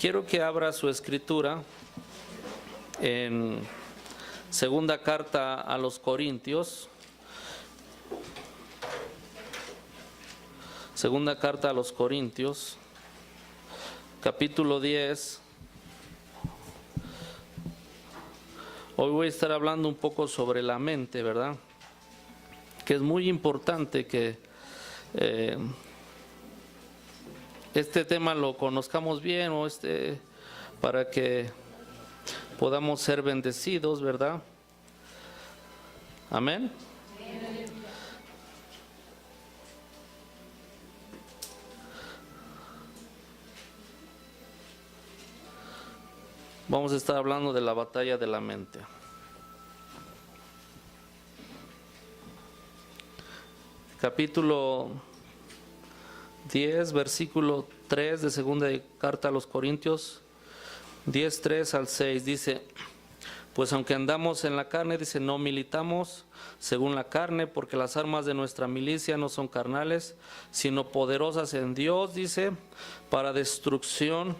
Quiero que abra su escritura en segunda carta a los Corintios. Segunda carta a los Corintios, capítulo 10. Hoy voy a estar hablando un poco sobre la mente, ¿verdad? Que es muy importante que este tema lo conozcamos bien, para que podamos ser bendecidos, ¿verdad? Amén. Vamos a estar hablando de la batalla de la mente. Capítulo 10, versículo 3 de segunda carta a los Corintios, 10, 3 al 6, dice: pues aunque andamos en la carne, dice, no militamos según la carne, porque las armas de nuestra milicia no son carnales, sino poderosas en Dios, dice, para destrucción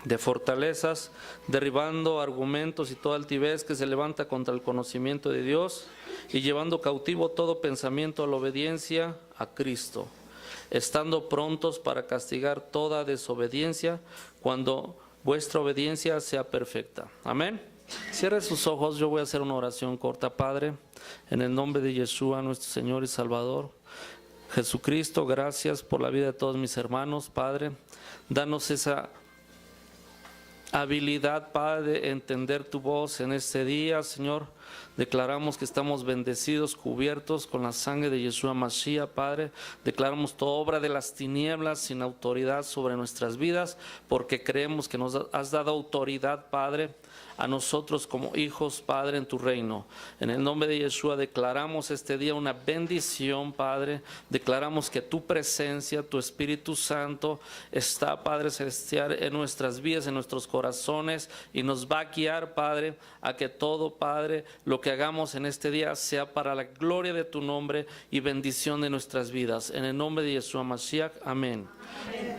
de fortalezas, derribando argumentos y toda altivez que se levanta contra el conocimiento de Dios, y llevando cautivo todo pensamiento a la obediencia a Cristo, estando prontos para castigar toda desobediencia cuando vuestra obediencia sea perfecta. Amén. Cierre sus ojos, yo voy a hacer una oración corta. Padre, en el nombre de Yeshua, nuestro Señor y Salvador, Jesucristo, gracias por la vida de todos mis hermanos. Padre, danos esa habilidad, Padre, de entender tu voz en este día, Señor. Declaramos que estamos bendecidos, cubiertos con la sangre de Yeshua Mashiach, Padre. Declaramos toda obra de las tinieblas sin autoridad sobre nuestras vidas, porque creemos que nos has dado autoridad, Padre, a nosotros como hijos, Padre, en tu reino. En el nombre de Yeshua declaramos este día una bendición, Padre. Declaramos que tu presencia, tu Espíritu Santo está, Padre Celestial, en nuestras vidas, en nuestros corazones, y nos va a guiar, Padre, a que todo, Padre, lo que hagamos en este día sea para la gloria de tu nombre y bendición de nuestras vidas. En el nombre de Yeshua Mashiach, amén. Amén.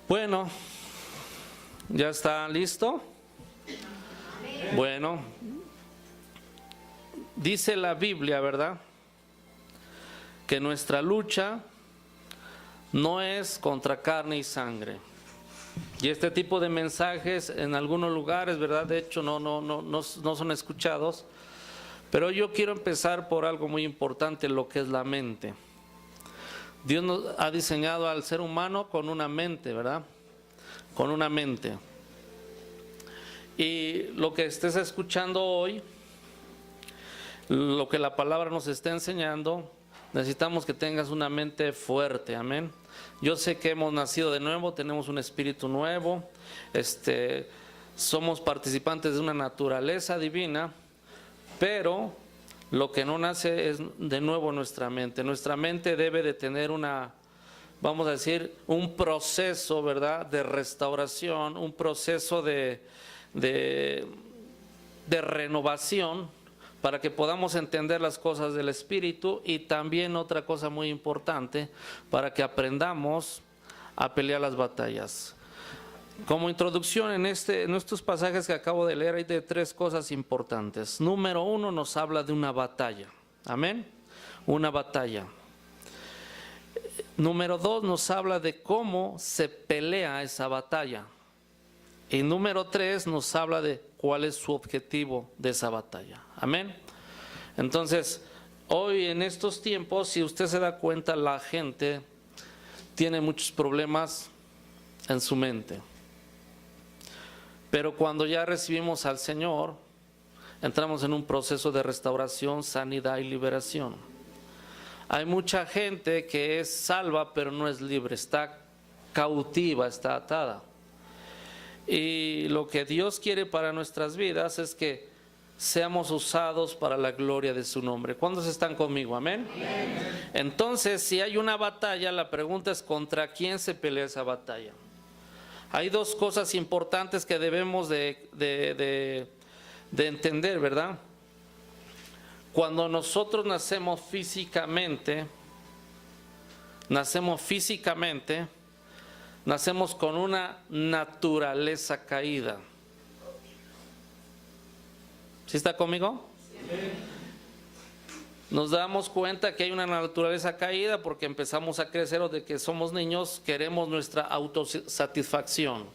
Bueno, ¿ya está listo? Bueno, dice la Biblia, ¿verdad?, que nuestra lucha no es contra carne y sangre. Y este tipo de mensajes en algunos lugares, ¿verdad?, de hecho no son escuchados. Pero yo quiero empezar por algo muy importante, lo que es la mente. Dios nos ha diseñado al ser humano con una mente, ¿verdad? Con una mente. Y lo que estés escuchando hoy, lo que la palabra nos está enseñando, necesitamos que tengas una mente fuerte, amén. Yo sé que hemos nacido de nuevo, tenemos un espíritu nuevo, somos participantes de una naturaleza divina, pero lo que no nace es de nuevo nuestra mente. Nuestra mente debe de tener vamos a decir, un proceso, ¿verdad?, de restauración, un proceso de renovación, para que podamos entender las cosas del Espíritu. Y también otra cosa muy importante, para que aprendamos a pelear las batallas. Como introducción, en estos pasajes que acabo de leer hay de tres cosas importantes. Número uno, nos habla de una batalla. Amén. Una batalla. Número dos, nos habla de cómo se pelea esa batalla. Y número 3 nos habla de cuál es su objetivo de esa batalla. Amén. Entonces, hoy en estos tiempos, si usted se da cuenta, la gente tiene muchos problemas en su mente. Pero cuando ya recibimos al Señor, entramos en un proceso de restauración, sanidad y liberación. Hay mucha gente que es salva, pero no es libre, está cautiva, está atada. Y lo que Dios quiere para nuestras vidas es que seamos usados para la gloria de su nombre. ¿Cuántos están conmigo? Amén. Amén. Entonces, si hay una batalla, la pregunta es: ¿contra quién se pelea esa batalla? Hay dos cosas importantes que debemos de entender, ¿verdad? Cuando nosotros nacemos físicamente, nacemos con una naturaleza caída. ¿Sí está conmigo? Nos damos cuenta que hay una naturaleza caída porque empezamos a crecer, o de que somos niños, queremos nuestra autosatisfacción.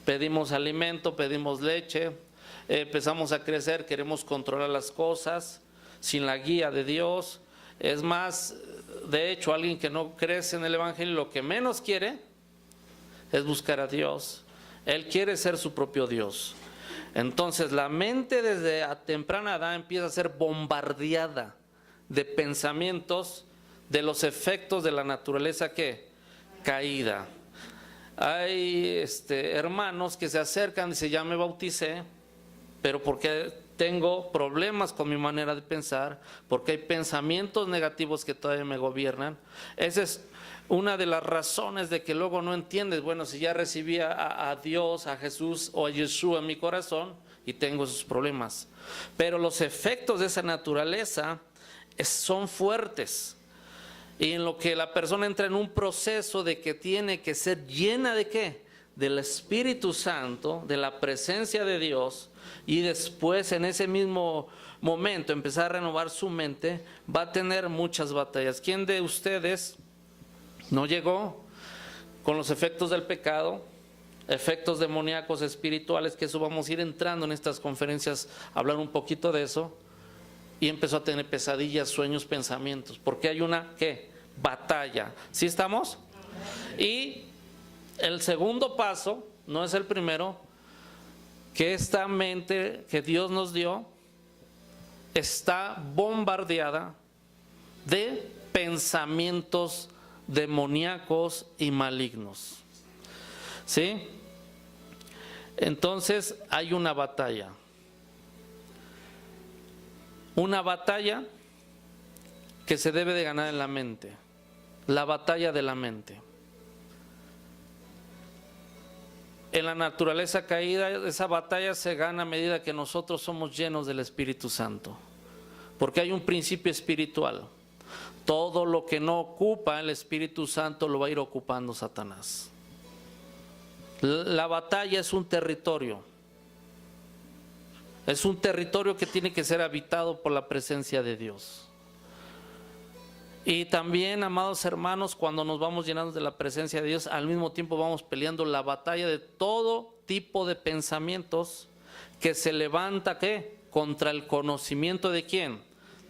Pedimos alimento, pedimos leche, empezamos a crecer, queremos controlar las cosas sin la guía de Dios. Es más, de hecho, alguien que no crece en el Evangelio, lo que menos quiere es buscar a Dios. Él quiere ser su propio Dios. Entonces la mente desde a temprana edad empieza a ser bombardeada de pensamientos, de los efectos de la naturaleza que caída. Hay hermanos que se acercan y dicen, ya me bauticé, pero porque tengo problemas con mi manera de pensar, porque hay pensamientos negativos que todavía me gobiernan. Esa es una de las razones de que luego no entiendes, bueno, si ya recibí a Dios, a Jesús o a Yeshua en mi corazón y tengo esos problemas. Pero los efectos de esa naturaleza son fuertes. Y en lo que la persona entra en un proceso de que tiene que ser llena de ¿qué? Del Espíritu Santo, de la presencia de Dios, y después en ese mismo momento empezar a renovar su mente, va a tener muchas batallas. ¿Quién de ustedes no llegó con los efectos del pecado, efectos demoníacos espirituales, que eso vamos a ir entrando en estas conferencias a hablar un poquito de eso, y empezó a tener pesadillas, sueños, pensamientos, porque hay una ¿qué? Batalla? ¿Sí estamos? Y el segundo paso, no es el primero, que esta mente que Dios nos dio está bombardeada de pensamientos demoníacos y malignos. ¿Sí? Entonces hay una batalla. Una batalla que se debe de ganar en la mente. La batalla de la mente. En la naturaleza caída, esa batalla se gana a medida que nosotros somos llenos del Espíritu Santo. Porque hay un principio espiritual. Todo lo que no ocupa el Espíritu Santo lo va a ir ocupando Satanás. La batalla es un territorio. Es un territorio que tiene que ser habitado por la presencia de Dios. Y también, amados hermanos, cuando nos vamos llenando de la presencia de Dios, al mismo tiempo vamos peleando la batalla de todo tipo de pensamientos que se levanta ¿qué? Contra el conocimiento de ¿quién?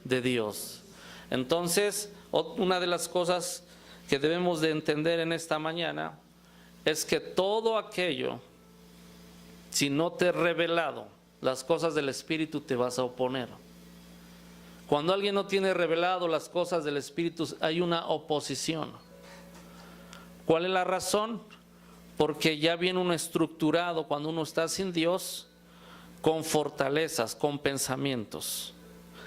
De Dios. Entonces, una de las cosas que debemos de entender en esta mañana es que todo aquello, si no te he revelado las cosas del Espíritu, te vas a oponer. Cuando alguien no tiene revelado las cosas del Espíritu, hay una oposición. ¿Cuál es la razón? Porque ya viene uno estructurado cuando uno está sin Dios, con fortalezas, con pensamientos.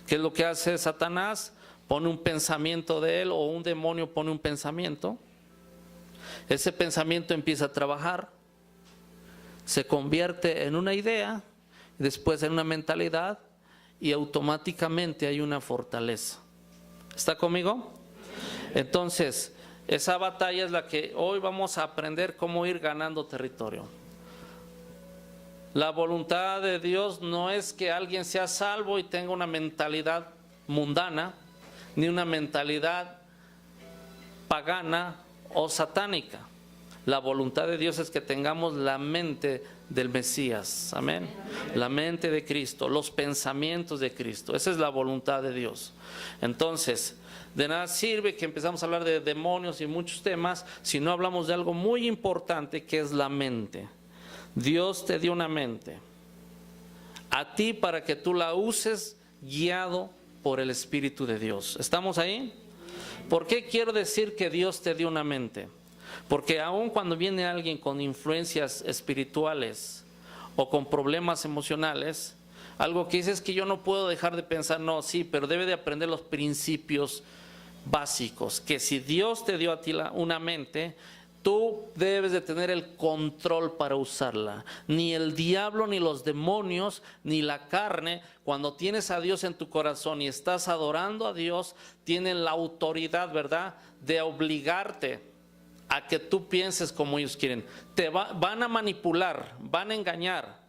¿Qué es lo que hace Satanás? Pone un pensamiento de él, o un demonio pone un pensamiento. Ese pensamiento empieza a trabajar, se convierte en una idea, después en una mentalidad, y automáticamente hay una fortaleza. ¿Está conmigo? Entonces, esa batalla es la que hoy vamos a aprender cómo ir ganando territorio. La voluntad de Dios no es que alguien sea salvo y tenga una mentalidad mundana, ni una mentalidad pagana o satánica. La voluntad de Dios es que tengamos la mente del Mesías, amén, la mente de Cristo, los pensamientos de Cristo. Esa es la voluntad de Dios. Entonces, de nada sirve que empezamos a hablar de demonios y muchos temas si no hablamos de algo muy importante, que es la mente. Dios te dio una mente a ti para que tú la uses guiado por el Espíritu de Dios. ¿Estamos ahí? ¿Por qué quiero decir que Dios te dio una mente? Porque aun cuando viene alguien con influencias espirituales o con problemas emocionales, algo que dice es que yo no puedo dejar de pensar, no, sí, pero debe de aprender los principios básicos, que si Dios te dio a ti una mente, tú debes de tener el control para usarla. Ni el diablo, ni los demonios, ni la carne, cuando tienes a Dios en tu corazón y estás adorando a Dios, tienen la autoridad, ¿verdad?, de obligarte a que tú pienses como ellos quieren. Van a manipular, van a engañar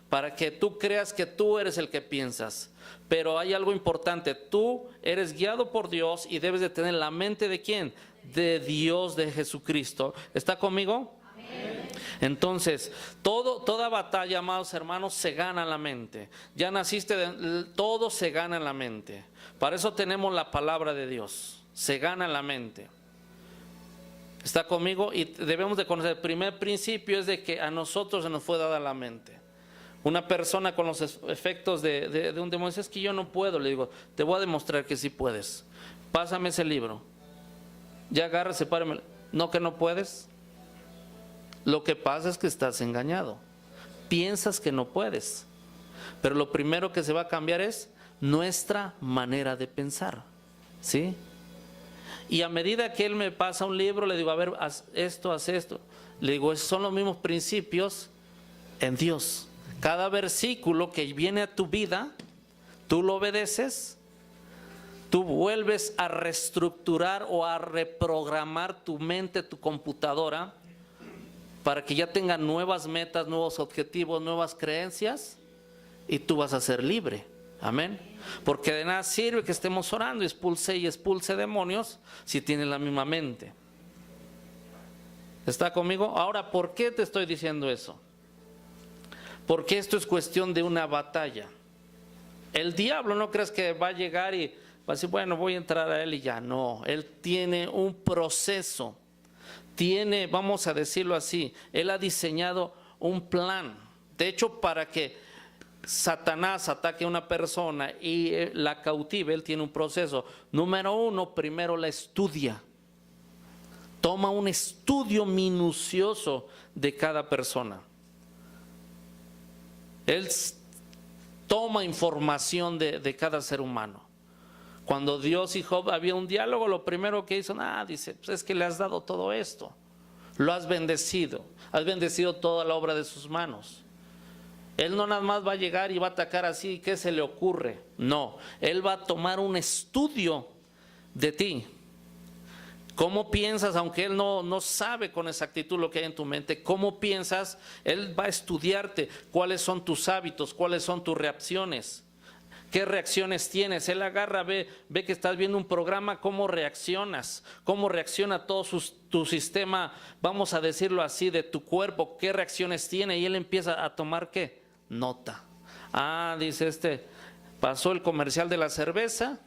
para que tú creas que tú eres el que piensas. Pero hay algo importante, tú eres guiado por Dios y debes de tener la mente ¿de quién? De Dios, de Jesucristo. ¿Está conmigo? Amén. Entonces, toda batalla, amados hermanos, se gana en la mente. Ya naciste, todo se gana en la mente. Para eso tenemos la palabra de Dios, se gana en la mente. ¿Está conmigo? Y debemos de conocer, el primer principio es de que a nosotros se nos fue dada la mente. Una persona con los efectos de un demonio dice, es que yo no puedo. Le digo, te voy a demostrar que sí puedes. Pásame ese libro. Ya agarra, sepárame. No, que no puedes. Lo que pasa es que estás engañado. Piensas que no puedes. Pero lo primero que se va a cambiar es nuestra manera de pensar. ¿Sí? Y a medida que él me pasa un libro, le digo, a ver, haz esto, haz esto. Le digo, son los mismos principios en Dios. Cada versículo que viene a tu vida, tú lo obedeces, tú vuelves a reestructurar o a reprogramar tu mente, tu computadora, para que ya tenga nuevas metas, nuevos objetivos, nuevas creencias, y tú vas a ser libre. Amén. Porque de nada sirve que estemos orando, expulse demonios, si tienes la misma mente. ¿Está conmigo? Ahora, ¿por qué te estoy diciendo eso? Porque esto es cuestión de una batalla. El diablo, no crees que va a llegar y va a decir, bueno, voy a entrar a él y ya. No, él tiene un proceso. Tiene, vamos a decirlo así, él ha diseñado un plan. De hecho, para que Satanás ataque a una persona y la cautive, él tiene un proceso. Número uno, primero la estudia. Toma un estudio minucioso de cada persona. Él toma información de cada ser humano. Cuando Dios y Job había un diálogo, lo primero que hizo, dice, pues es que le has dado todo esto, lo has bendecido toda la obra de sus manos. Él no nada más va a llegar y va a atacar así, ¿qué se le ocurre? No, él va a tomar un estudio de ti. ¿Cómo piensas? Aunque él no sabe con exactitud lo que hay en tu mente, ¿cómo piensas? Él va a estudiarte cuáles son tus hábitos, cuáles son tus reacciones, qué reacciones tienes. Él agarra, ve que estás viendo un programa, cómo reaccionas, cómo reacciona todo tu sistema, vamos a decirlo así, de tu cuerpo, qué reacciones tiene, y él empieza a tomar ¿qué? Nota. Dice pasó el comercial de la cerveza.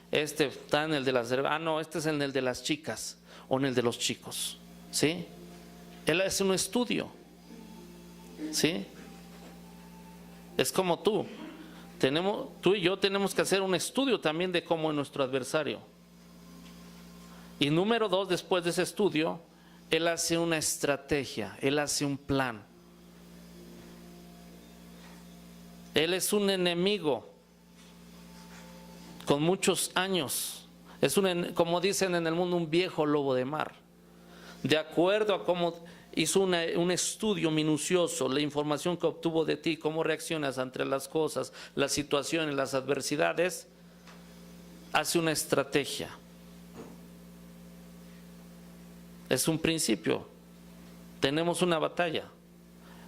Está en el de las cervezas. No, este es en el de las chicas o en el de los chicos. ¿Sí? Él hace un estudio. ¿Sí? Es como tú y yo tenemos que hacer un estudio también de cómo es nuestro adversario. Y número dos, después de ese estudio, él hace una estrategia, él hace un plan. Él es un enemigo con muchos años. Es como dicen en el mundo, un viejo lobo de mar. De acuerdo a cómo hizo un estudio minucioso, la información que obtuvo de ti, cómo reaccionas ante las cosas, las situaciones, las adversidades, hace una estrategia. Es un principio. Tenemos una batalla.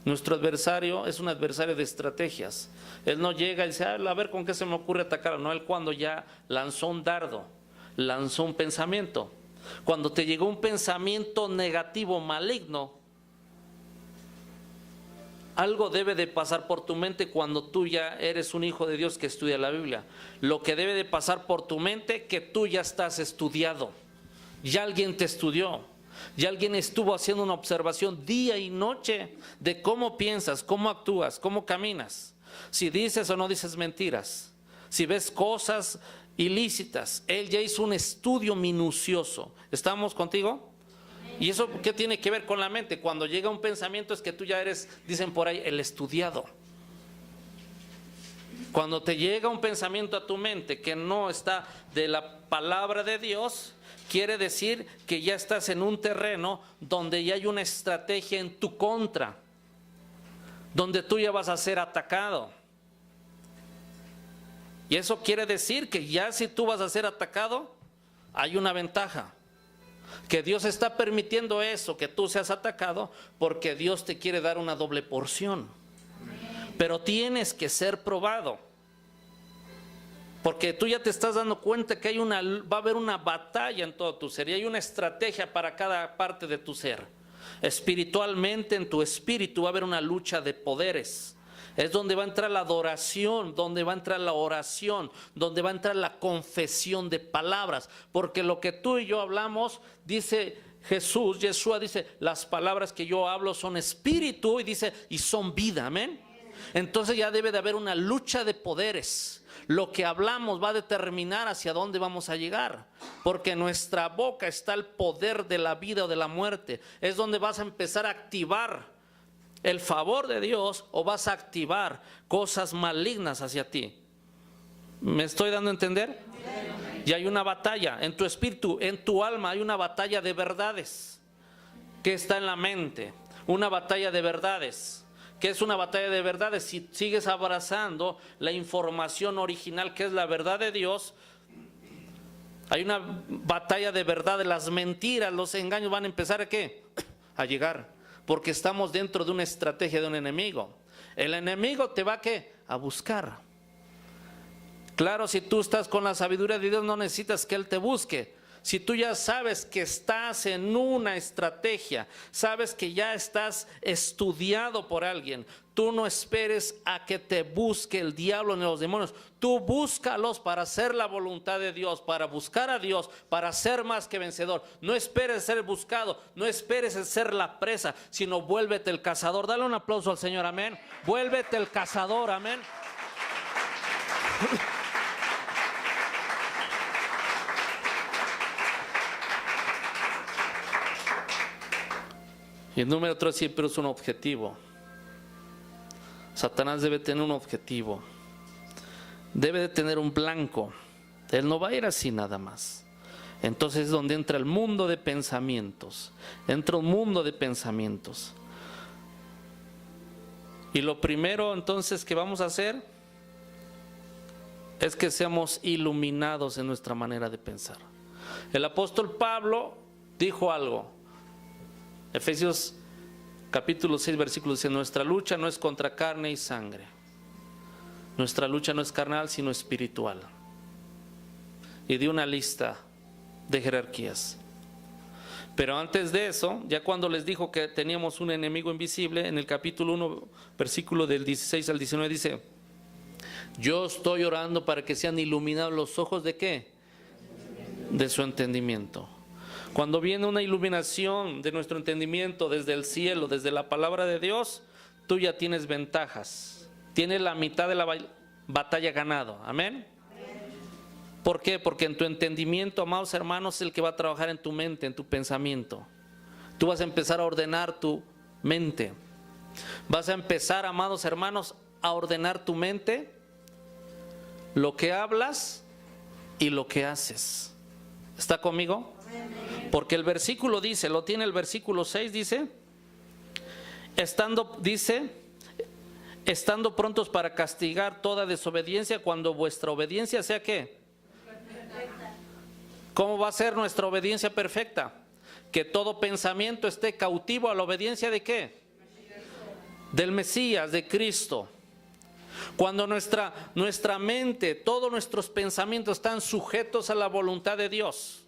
Nuestro adversario es un adversario de estrategias. Él no llega y dice, a ver con qué se me ocurre atacar. No, él cuando ya lanzó un dardo, lanzó un pensamiento. Cuando te llegó un pensamiento negativo, maligno, algo debe de pasar por tu mente cuando tú ya eres un hijo de Dios que estudia la Biblia. Lo que debe de pasar por tu mente, que tú ya estás estudiado. Ya alguien te estudió. Ya alguien estuvo haciendo una observación día y noche de cómo piensas, cómo actúas, cómo caminas, si dices o no dices mentiras, si ves cosas ilícitas. Él ya hizo un estudio minucioso. ¿Estamos contigo? ¿Y eso qué tiene que ver con la mente? Cuando llega un pensamiento es que tú ya eres, dicen por ahí, el estudiado. Cuando te llega un pensamiento a tu mente que no está de la palabra de Dios, quiere decir que ya estás en un terreno donde ya hay una estrategia en tu contra, donde tú ya vas a ser atacado. Y eso quiere decir que ya si tú vas a ser atacado, hay una ventaja. Que Dios está permitiendo eso, que tú seas atacado, porque Dios te quiere dar una doble porción. Pero tienes que ser probado. Porque tú ya te estás dando cuenta que va a haber una batalla en todo tu ser y hay una estrategia para cada parte de tu ser. Espiritualmente, en tu espíritu va a haber una lucha de poderes. Es donde va a entrar la adoración, donde va a entrar la oración, donde va a entrar la confesión de palabras. Porque lo que tú y yo hablamos, dice Jesús, Yeshua dice, las palabras que yo hablo son espíritu y dice, y son vida, amén. Entonces ya debe de haber una lucha de poderes. Lo que hablamos va a determinar hacia dónde vamos a llegar, porque en nuestra boca está el poder de la vida o de la muerte. Es donde vas a empezar a activar el favor de Dios o vas a activar cosas malignas hacia ti. ¿Me estoy dando a entender? Y hay una batalla en tu espíritu, en tu alma hay una batalla de verdades que está en la mente, una batalla de verdades. ¿Qué es una batalla de verdades? Si sigues abrazando la información original que es la verdad de Dios, hay una batalla de verdad. Las mentiras, los engaños van a empezar ¿a qué? A llegar, porque estamos dentro de una estrategia de un enemigo. El enemigo te va ¿a qué? A buscar. Claro, si tú estás con la sabiduría de Dios no necesitas que Él te busque. Si tú ya sabes que estás en una estrategia, sabes que ya estás estudiado por alguien, tú no esperes a que te busque el diablo ni los demonios. Tú búscalos para hacer la voluntad de Dios, para buscar a Dios, para ser más que vencedor. No esperes ser buscado, no esperes ser la presa, sino vuélvete el cazador. Dale un aplauso al Señor, amén. Vuélvete el cazador, amén. Y el número 3 siempre es un objetivo. Satanás debe tener un objetivo. Debe de tener un blanco. Él no va a ir así nada más. Entonces es donde entra el mundo de pensamientos. Entra un mundo de pensamientos. Y lo primero entonces que vamos a hacer es que seamos iluminados en nuestra manera de pensar. El apóstol Pablo dijo algo. Efesios capítulo 6 versículo dice: nuestra lucha no es contra carne y sangre. Nuestra lucha no es carnal sino espiritual. Y dio una lista de jerarquías. Pero antes de eso, ya cuando les dijo que teníamos un enemigo invisible, en el capítulo 1 versículo del 16 al 19 dice: yo estoy orando para que sean iluminados los ojos de ¿qué? De su entendimiento. Cuando viene una iluminación de nuestro entendimiento desde el cielo, desde la palabra de Dios, tú ya tienes ventajas. Tienes la mitad de la batalla ganado. Amén. ¿Por qué? Porque en tu entendimiento, amados hermanos, es el que va a trabajar en tu mente, en tu pensamiento. Tú vas a empezar a ordenar tu mente. Vas a empezar, amados hermanos, a ordenar tu mente, lo que hablas y lo que haces. ¿Está conmigo? Porque el versículo dice, lo tiene el versículo 6, dice, estando prontos para castigar toda desobediencia cuando vuestra obediencia sea ¿qué? Perfecta. ¿Cómo va a ser nuestra obediencia perfecta? Que todo pensamiento esté cautivo a la obediencia de ¿qué? Del Mesías, de Cristo. Cuando nuestra mente, todos nuestros pensamientos están sujetos a la voluntad de Dios.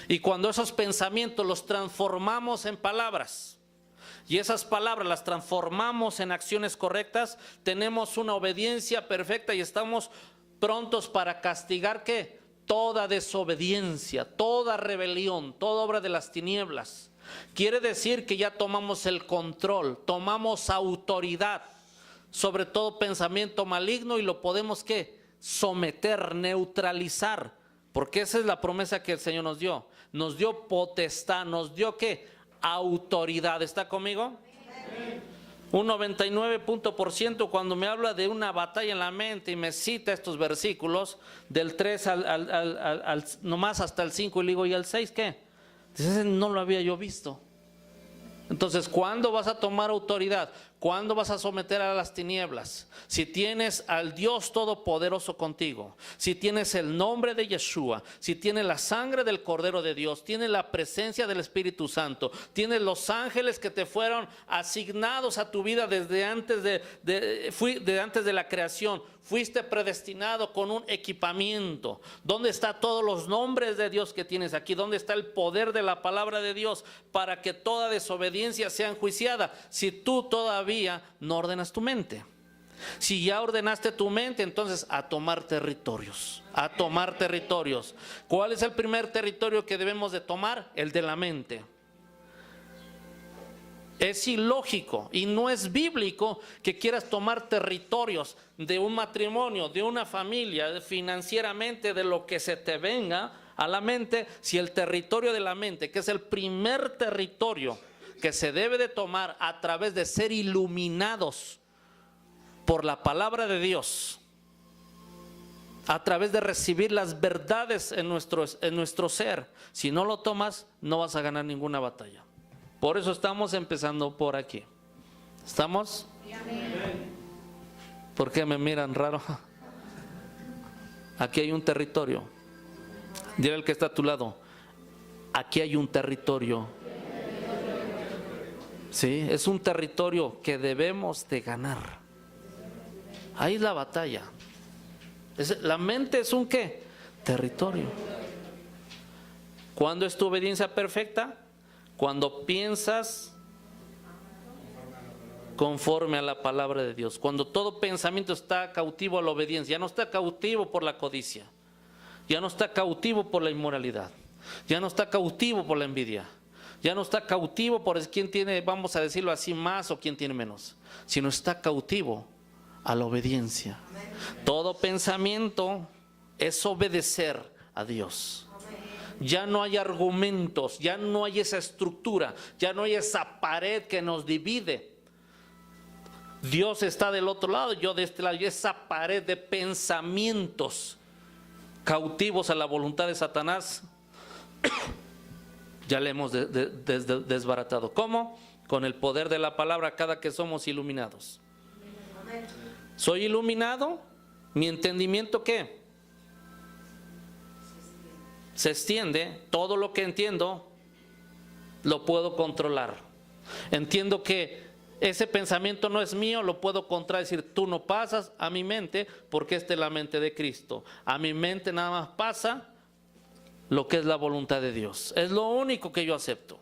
Y cuando esos pensamientos los transformamos en palabras y esas palabras las transformamos en acciones correctas, tenemos una obediencia perfecta y estamos prontos para castigar ¿qué? Toda desobediencia, toda rebelión, toda obra de las tinieblas. Quiere decir que ya tomamos el control, tomamos autoridad sobre todo pensamiento maligno y lo podemos ¿qué? Someter, neutralizar. Porque esa es la promesa que el Señor nos dio. Nos dio potestad, nos dio ¿qué? Autoridad. ¿Está conmigo? Un 99% cuando me habla de una batalla en la mente y me cita estos versículos del 3 nomás hasta el 5 y le digo, ¿y el 6 qué? Dice, no lo había yo visto. Entonces, ¿cuándo vas a tomar autoridad? ¿Cuándo vas a someter a las tinieblas? Si tienes al Dios Todopoderoso contigo, si tienes el nombre de Yeshua, si tienes la sangre del Cordero de Dios, tienes la presencia del Espíritu Santo, tienes los ángeles que te fueron asignados a tu vida desde antes de la creación. Fuiste predestinado con un equipamiento. ¿Dónde están todos los nombres de Dios que tienes aquí? ¿Dónde está el poder de la palabra de Dios para que toda desobediencia sea enjuiciada? Si tú todavía no ordenas tu mente. Si ya ordenaste tu mente, entonces a tomar territorios. A tomar territorios. ¿Cuál es el primer territorio que debemos de tomar? El de la mente. Es ilógico y no es bíblico que quieras tomar territorios de un matrimonio, de una familia, financieramente, de lo que se te venga a la mente, si el territorio de la mente, que es el primer territorio que se debe de tomar a través de ser iluminados por la palabra de Dios, a través de recibir las verdades en nuestro ser, si no lo tomas, no vas a ganar ninguna batalla. Por eso estamos empezando por aquí. ¿Estamos? ¿Por qué me miran raro? Aquí hay un territorio. Dile al que está a tu lado, aquí hay un territorio. Sí, es un territorio que debemos de ganar. Ahí es la batalla. La mente es un ¿qué? Territorio. ¿Cuándo es tu obediencia perfecta? Cuando piensas conforme a la palabra de Dios. Cuando todo pensamiento está cautivo a la obediencia. Ya no está cautivo por la codicia. Ya no está cautivo por la inmoralidad. Ya no está cautivo por la envidia. Ya no está cautivo por quién tiene, vamos a decirlo así, más o quién tiene menos. Sino está cautivo a la obediencia. Todo pensamiento es obedecer a Dios. Ya no hay argumentos, ya no hay esa estructura, ya no hay esa pared que nos divide. Dios está del otro lado, yo de este lado, y esa pared de pensamientos cautivos a la voluntad de Satanás, ya le hemos desbaratado. ¿Cómo? Con el poder de la palabra cada que somos iluminados. ¿Soy iluminado? ¿Mi entendimiento qué? Se extiende. Todo lo que entiendo lo puedo controlar. Entiendo que ese pensamiento no es mío, lo puedo contradecir. Tú no pasas a mi mente porque esta es la mente de Cristo. A mi mente nada más pasa lo que es la voluntad de Dios. Es lo único que yo acepto.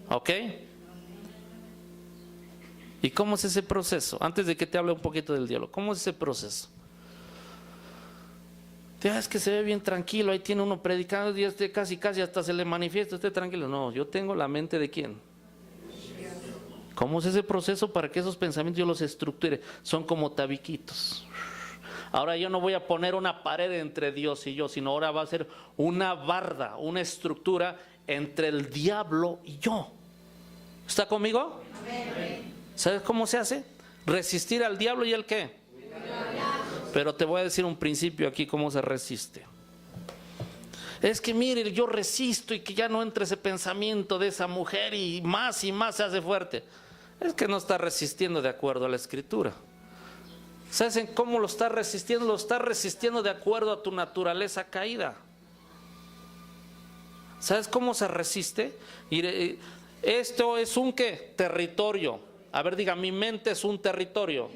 ¿Ok? ¿Y cómo es ese proceso? Antes de que te hable un poquito del diálogo, ¿cómo es ese proceso? Es que se ve bien tranquilo, ahí tiene uno predicando y casi hasta se le manifiesta, esté tranquilo. No, yo tengo la mente de ¿quién? ¿Cómo es ese proceso para que esos pensamientos yo los estructure? Son como tabiquitos. Ahora yo no voy a poner una pared entre Dios y yo, sino ahora va a ser una barda, una estructura entre el diablo y yo. ¿Está conmigo? ¿Sabes cómo se hace? Resistir al diablo y el ¿qué? Pero te voy a decir un principio aquí cómo se resiste. Es que mire, yo resisto y que ya no entre ese pensamiento de esa mujer y más se hace fuerte. Es que no está resistiendo de acuerdo a la Escritura. ¿Sabes en cómo lo está resistiendo? Lo está resistiendo de acuerdo a tu naturaleza caída. ¿Sabes cómo se resiste? Esto es un ¿qué? Territorio. A ver, diga, mi mente es un territorio.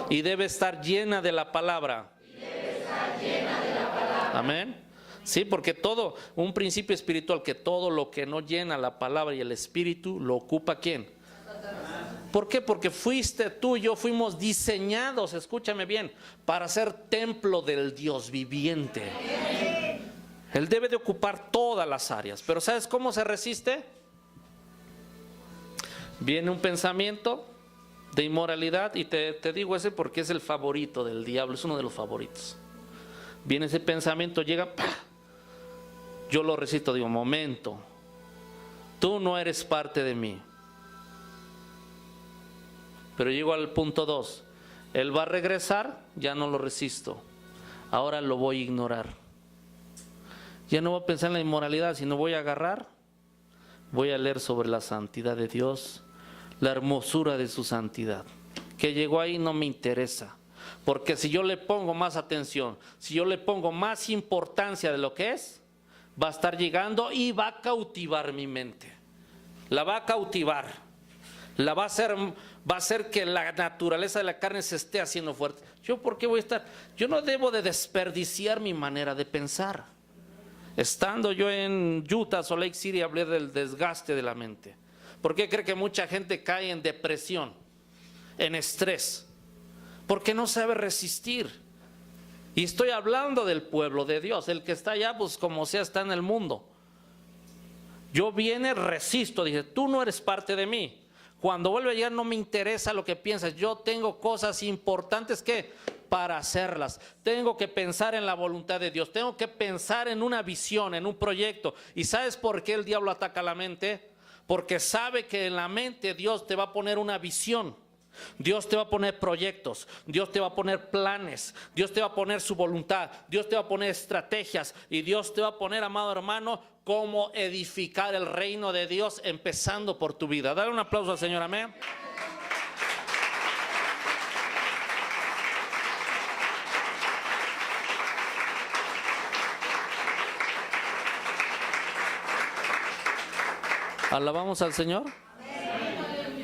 Y debe estar llena de la palabra. Amén. Sí, porque todo, un principio espiritual, que todo lo que no llena la palabra y el espíritu, lo ocupa ¿quién? ¿Por qué? Porque fuiste tú y yo, fuimos diseñados, escúchame bien, para ser templo del Dios viviente. Él debe de ocupar todas las áreas. Pero ¿sabes cómo se resiste? Viene un pensamiento de inmoralidad y te digo ese porque es el favorito del diablo, es uno de los favoritos. Viene ese pensamiento, llega, ¡pah! Yo lo resisto, digo, momento, tú no eres parte de mí. Pero llego al punto 2, él va a regresar, ya no lo resisto, ahora lo voy a ignorar. Ya no voy a pensar en la inmoralidad, sino voy a agarrar, voy a leer sobre la santidad de Dios, la hermosura de su santidad. Que llegó ahí no me interesa, porque si yo le pongo más atención, si yo le pongo más importancia de lo que es, va a estar llegando y va a cautivar mi mente. La va a cautivar, va a hacer que la naturaleza de la carne se esté haciendo fuerte. ¿Yo por qué voy a estar? Yo no debo de desperdiciar mi manera de pensar. Estando yo en Utah, Salt Lake City, hablé del desgaste de la mente. ¿Por qué cree que mucha gente cae en depresión, en estrés? Porque no sabe resistir. Y estoy hablando del pueblo de Dios. El que está allá, pues como sea, está en el mundo. Yo viene, resisto, dije, tú no eres parte de mí. Cuando vuelve a llegar no me interesa lo que piensas. Yo tengo cosas importantes que para hacerlas. Tengo que pensar en la voluntad de Dios. Tengo que pensar en una visión, en un proyecto. ¿Y sabes por qué el diablo ataca la mente? Porque sabe que en la mente Dios te va a poner una visión. Dios te va a poner proyectos, Dios te va a poner planes, Dios te va a poner su voluntad, Dios te va a poner estrategias y Dios te va a poner, amado hermano, cómo edificar el reino de Dios empezando por tu vida. Dale un aplauso al Señor, amén. ¿Alabamos al Señor?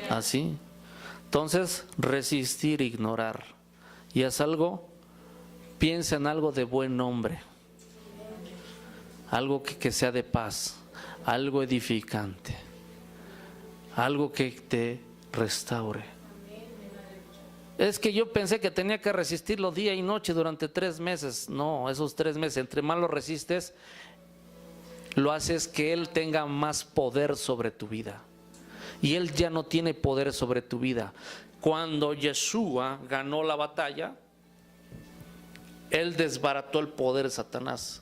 Así. Entonces, resistir, ignorar. Y haz algo, piensa en algo de buen nombre. Algo que sea de paz, algo edificante, algo que te restaure. Es que yo pensé que tenía que resistirlo día y noche durante 3 meses. No, esos 3 meses, entre más lo resistes, lo haces que Él tenga más poder sobre tu vida. Y Él ya no tiene poder sobre tu vida. Cuando Yeshua ganó la batalla, Él desbarató el poder de Satanás.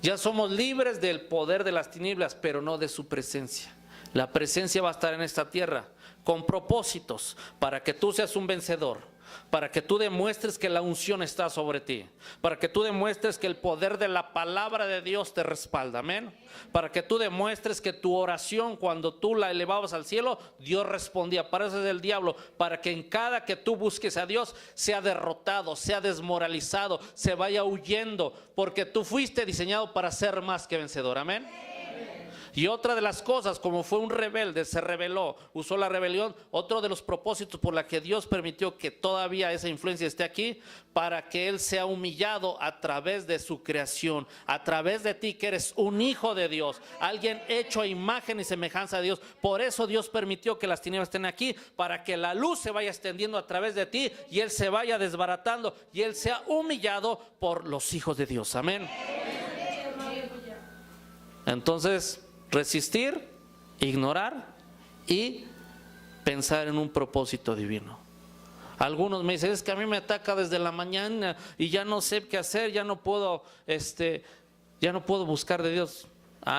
Ya somos libres del poder de las tinieblas, pero no de su presencia. La presencia va a estar en esta tierra con propósitos para que tú seas un vencedor, para que tú demuestres que la unción está sobre ti, para que tú demuestres que el poder de la palabra de Dios te respalda, amén. Para que tú demuestres que tu oración, cuando tú la elevabas al cielo, Dios respondía. Para eso es el diablo, para que en cada que tú busques a Dios sea derrotado, sea desmoralizado, se vaya huyendo, porque tú fuiste diseñado para ser más que vencedor, amén. Y otra de las cosas, como fue un rebelde, se rebeló, usó la rebelión. Otro de los propósitos por la que Dios permitió que todavía esa influencia esté aquí, para que Él sea humillado a través de su creación, a través de ti que eres un hijo de Dios, alguien hecho a imagen y semejanza de Dios. Por eso Dios permitió que las tinieblas estén aquí, para que la luz se vaya extendiendo a través de ti y Él se vaya desbaratando y Él sea humillado por los hijos de Dios, amén. Entonces, resistir, ignorar y pensar en un propósito divino. Algunos me dicen, es que a mí me ataca desde la mañana y ya no sé qué hacer, ya no puedo buscar de Dios.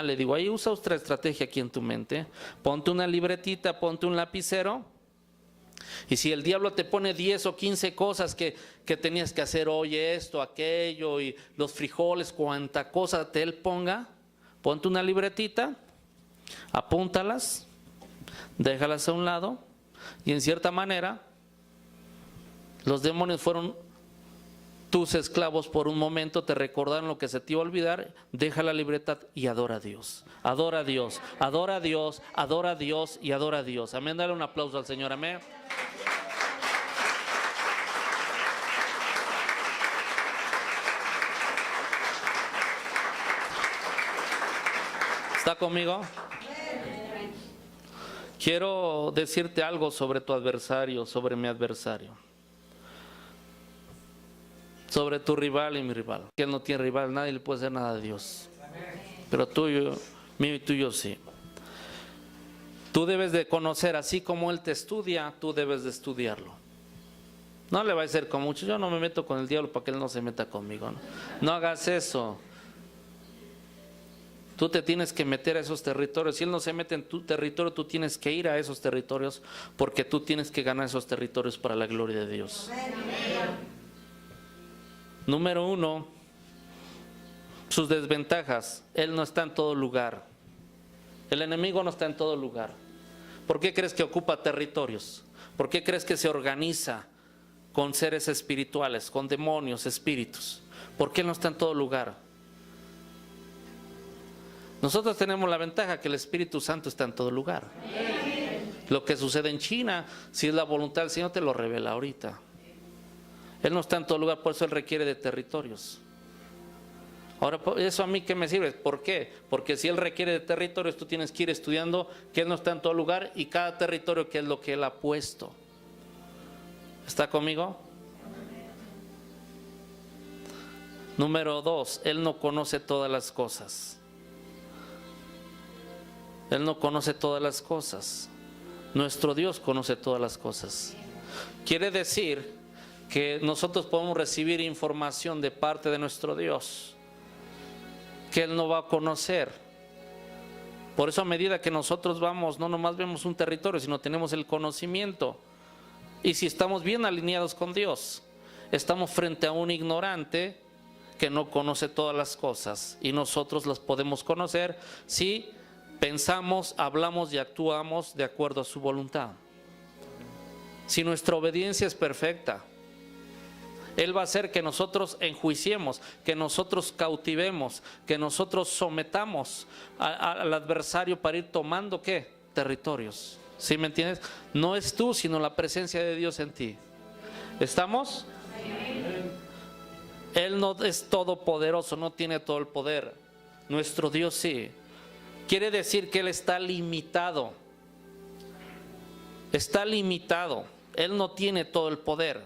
Le digo, ahí usa otra estrategia aquí en tu mente. Ponte una libretita, ponte un lapicero. Y si el diablo te pone 10 o 15 cosas que tenías que hacer, oye, esto, aquello, y los frijoles, cuanta cosa te él ponga, ponte una libretita, apúntalas, déjalas a un lado, y en cierta manera los demonios fueron tus esclavos por un momento, te recordaron lo que se te iba a olvidar. Deja la libreta y adora a Dios, adora a Dios, adora a Dios, adora a Dios y adora a Dios, amén. Dale un aplauso al Señor, amén. ¿Está conmigo? Quiero decirte algo sobre tu adversario, sobre mi adversario, sobre tu rival y mi rival. Que él no tiene rival, nadie le puede hacer nada a Dios, pero tuyo, mío y tuyo sí. Tú debes de conocer, así como él te estudia, tú debes de estudiarlo. No le va a decir con mucho, yo no me meto con el diablo para que él no se meta conmigo. No hagas eso. Tú te tienes que meter a esos territorios. Si él no se mete en tu territorio, tú tienes que ir a esos territorios, porque tú tienes que ganar esos territorios para la gloria de Dios. Número 1, sus desventajas. Él no está en todo lugar. El enemigo no está en todo lugar. ¿Por qué crees que ocupa territorios? ¿Por qué crees que se organiza con seres espirituales, con demonios, espíritus? ¿Por qué no está en todo lugar? Nosotros tenemos la ventaja que el Espíritu Santo está en todo lugar. Lo que sucede en China, si es la voluntad del Señor, te lo revela ahorita. Él no está en todo lugar, por eso Él requiere de territorios. Ahora, ¿eso a mí qué me sirve? ¿Por qué? Porque si Él requiere de territorios, tú tienes que ir estudiando que Él no está en todo lugar y cada territorio qué es lo que Él ha puesto. ¿Está conmigo? Número 2, Él no conoce todas las cosas. Él no conoce todas las cosas. Nuestro Dios conoce todas las cosas. Quiere decir que nosotros podemos recibir información de parte de nuestro Dios que Él no va a conocer. Por eso a medida que nosotros vamos, no nomás vemos un territorio, sino tenemos el conocimiento. Y si estamos bien alineados con Dios, estamos frente a un ignorante que no conoce todas las cosas y nosotros las podemos conocer si pensamos, hablamos y actuamos de acuerdo a su voluntad. Si nuestra obediencia es perfecta, Él va a hacer que nosotros enjuiciemos, que nosotros cautivemos, que nosotros sometamos al adversario para ir tomando ¿qué? Territorios. ¿Sí me entiendes? No es tú, sino la presencia de Dios en ti. ¿Estamos? Él no es todopoderoso, no tiene todo el poder. Nuestro Dios sí. Quiere decir que Él está limitado. Está limitado. Él no tiene todo el poder.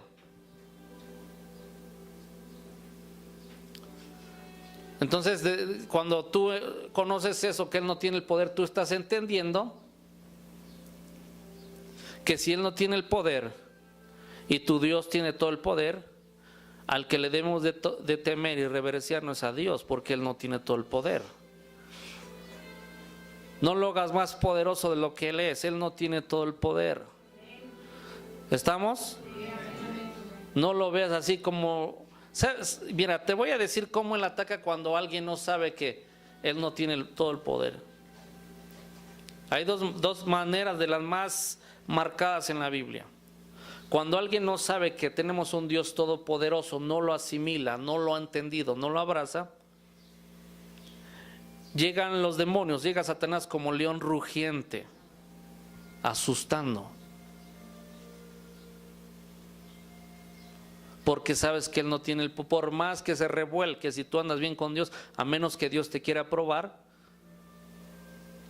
Entonces, cuando tú conoces eso, que Él no tiene el poder, tú estás entendiendo que si Él no tiene el poder y tu Dios tiene todo el poder, al que le debemos de temer y reverenciarnos es a Dios, porque Él no tiene todo el poder. No lo hagas más poderoso de lo que Él es. Él no tiene todo el poder. ¿Estamos? No lo veas así como... ¿sabes? Mira, te voy a decir cómo Él ataca cuando alguien no sabe que Él no tiene todo el poder. Hay dos maneras de las más marcadas en la Biblia. Cuando alguien no sabe que tenemos un Dios todopoderoso, no lo asimila, no lo ha entendido, no lo abraza, llegan los demonios, llega Satanás como león rugiente, asustando. Porque sabes que Él no tiene el poder, por más que se revuelque, si tú andas bien con Dios, a menos que Dios te quiera probar.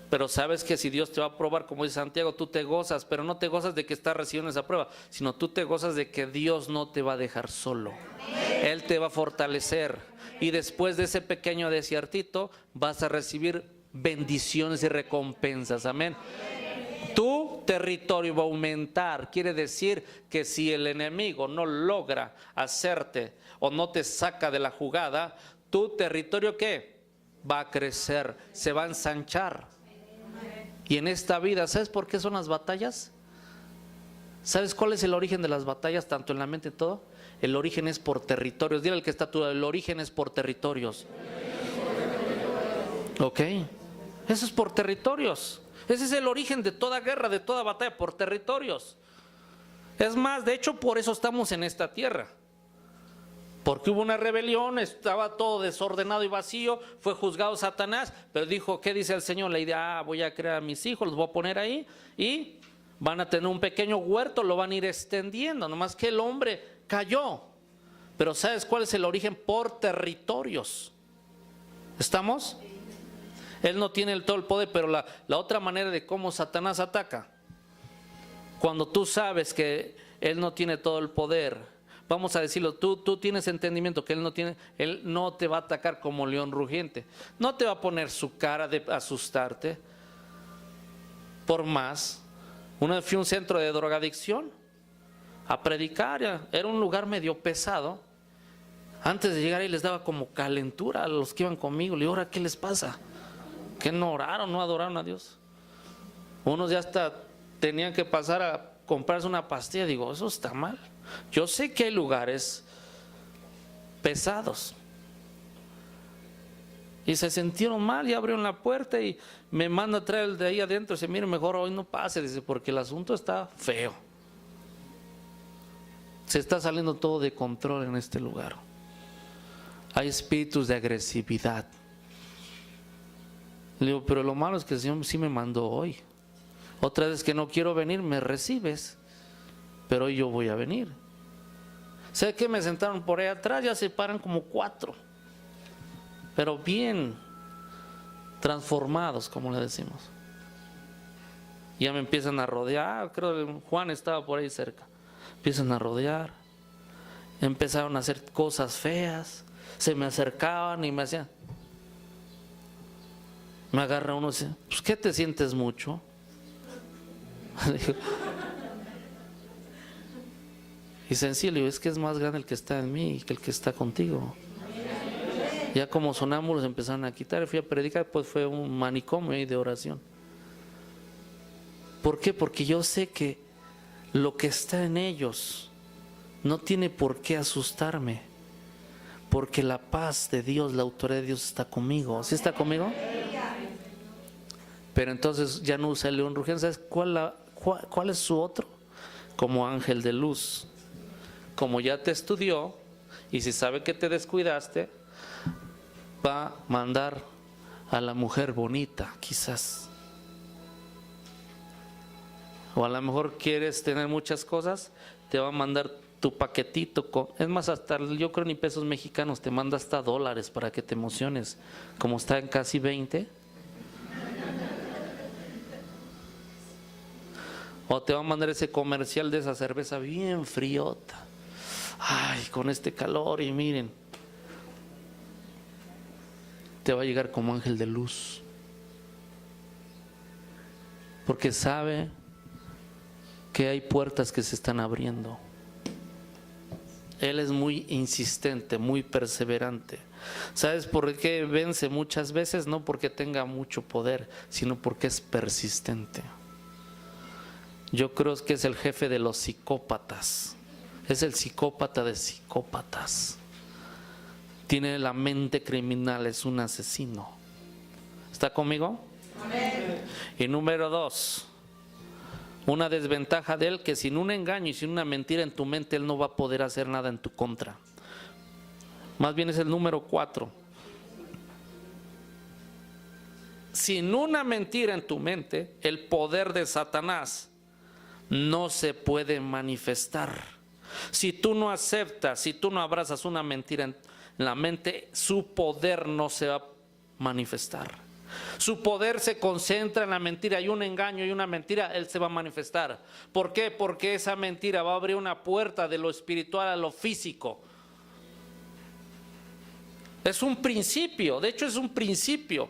Pero sabes que si Dios te va a probar, como dice Santiago, tú te gozas, pero no te gozas de que estás recibiendo esa prueba, sino tú te gozas de que Dios no te va a dejar solo. Él te va a fortalecer. Y después de ese pequeño desiertito vas a recibir bendiciones y recompensas. Amén. Tu territorio va a aumentar. Quiere decir que si el enemigo no logra hacerte o no te saca de la jugada, tu territorio ¿qué? Va a crecer, se va a ensanchar. Y en esta vida, ¿sabes por qué son las batallas? ¿Sabes cuál es el origen de las batallas, tanto en la mente y todo? El origen es por territorios. Dile al que está a tu lado, el origen es por territorios. Ok, eso es por territorios. Ese es el origen de toda guerra, de toda batalla, por territorios. Es más, de hecho, por eso estamos en esta tierra. Porque hubo una rebelión, estaba todo desordenado y vacío, fue juzgado Satanás, pero dijo, ¿qué dice el Señor? La idea, voy a crear a mis hijos, los voy a poner ahí y van a tener un pequeño huerto, lo van a ir extendiendo, nomás que el hombre cayó. Pero ¿sabes cuál es el origen? Por territorios. ¿Estamos? Él no tiene todo el poder, pero la otra manera de cómo Satanás ataca, cuando tú sabes que Él no tiene todo el poder, vamos a decirlo, tú tienes entendimiento que Él no te va a atacar como león rugiente, no te va a poner su cara de asustarte. Por más, una vez fui a un centro de drogadicción a predicar, era un lugar medio pesado. Antes de llegar ahí les daba como calentura a los que iban conmigo. Le digo, ¿ahora qué les pasa? ¿Que no oraron, no adoraron a Dios? Unos ya hasta tenían que pasar a comprarse una pastilla. Digo, eso está mal. Yo sé que hay lugares pesados, Y se sintieron mal y abrieron la puerta y me manda a traer el de ahí adentro. Dice, mire, mejor hoy no pase, dice, porque el asunto está feo. Se está saliendo todo de control en este lugar. Hay espíritus de agresividad. Le digo, pero lo malo es que el Señor sí me mandó hoy. Otra vez que no quiero venir, me recibes, pero hoy yo voy a venir. Sé que me sentaron por ahí atrás, ya se paran como 4, pero bien transformados, como le decimos. Ya me empiezan a rodear, creo que Juan estaba por ahí cerca. Empiezan a rodear, empezaron a hacer cosas feas, se me acercaban y me hacían. Me agarra uno y dice, pues ¿qué te sientes mucho? Y sencillo, es que es más grande el que está en mí que el que está contigo. Ya como sonámbulos empezaron a quitar, fui a predicar, pues fue un manicomio ahí de oración. ¿Por qué? Porque yo sé que lo que está en ellos no tiene por qué asustarme, porque la paz de Dios, la autoridad de Dios está conmigo. ¿Sí está conmigo? Pero entonces ya no usa el león rugiente. ¿Sabes cuál es su otro? Como ángel de luz. Como ya te estudió y si sabe que te descuidaste, va a mandar a la mujer bonita, quizás. O a lo mejor quieres tener muchas cosas, te va a mandar tu paquetito. Es más, hasta yo creo ni pesos mexicanos, te manda hasta dólares para que te emociones. Como está en casi 20. O te va a mandar ese comercial de esa cerveza bien friota. Ay, con este calor y miren. Te va a llegar como ángel de luz. Porque sabe que hay puertas que se están abriendo. Él es muy insistente, muy perseverante. ¿Sabes por qué vence muchas veces? No porque tenga mucho poder, sino porque es persistente. Yo creo que es el jefe de los psicópatas. Es el psicópata de psicópatas. Tiene la mente criminal, es un asesino. ¿Está conmigo? Amén. Y número 2, una desventaja de él, que sin un engaño y sin una mentira en tu mente, él no va a poder hacer nada en tu contra. Más bien es el número 4. Sin una mentira en tu mente, el poder de Satanás no se puede manifestar. Si tú no aceptas, si tú no abrazas una mentira en la mente, su poder no se va a manifestar. Su poder se concentra en la mentira. Hay un engaño y una mentira, él se va a manifestar. ¿Por qué? Porque esa mentira va a abrir una puerta de lo espiritual a lo físico. Es un principio, de hecho es un principio.